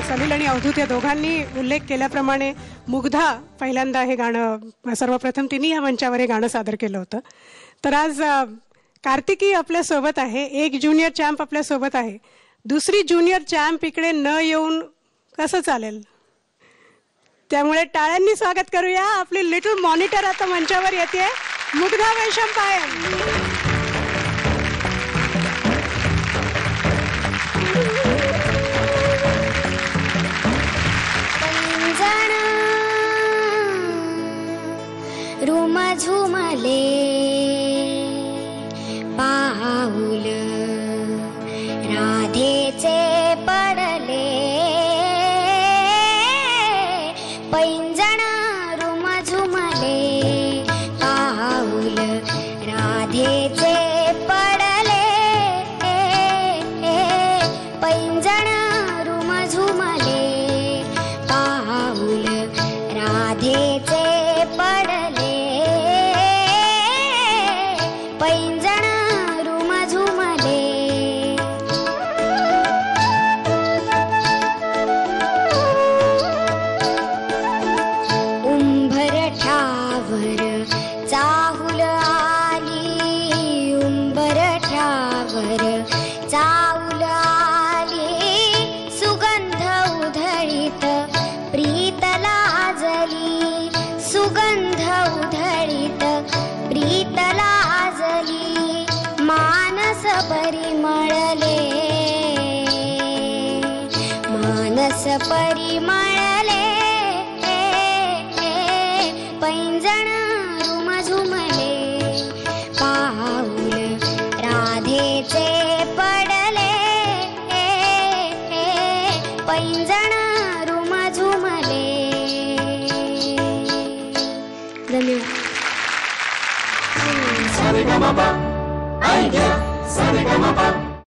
सलील आणि अवधूत या दोघांनी उल्लेख केल्याप्रमाणे मुग्धा पहिल्यांदा हे गाणं सर्वप्रथम तिने या मंचावर हे गाणं सादर केलं होतं. तर आज कार्तिकी आपल्या सोबत आहे, एक ज्युनियर चॅम्प आपल्या सोबत आहे. दुसरी ज्युनियर चॅम्प इकडे न येऊन कसं चालेल, त्यामुळे टाळ्यांनी स्वागत करूया. आपली लिटल मॉनिटर आता मंचावर येते, मुग्धा वैशंपायन. रुम झुमले पाऊल राधेचे पडले पैंजण. रुम झुमले पाऊल राधेचे पडले पैंजण. रुम झुमले पाऊल राधेचे पडले पैंजण. रुम झुमले उंबरठ्यावर चाहुल आली. उंबरठ्यावर चाहुल आली. सुगंध उधळीत प्रीत लाजली. सुगंध उधळीत प्रीत लाजली. मानस परिमळले. मानस परिमळले पैंजण. रुम झुमले पाऊल राधेचे पडले पैंजण. रुम झुमले. धन्यवाद.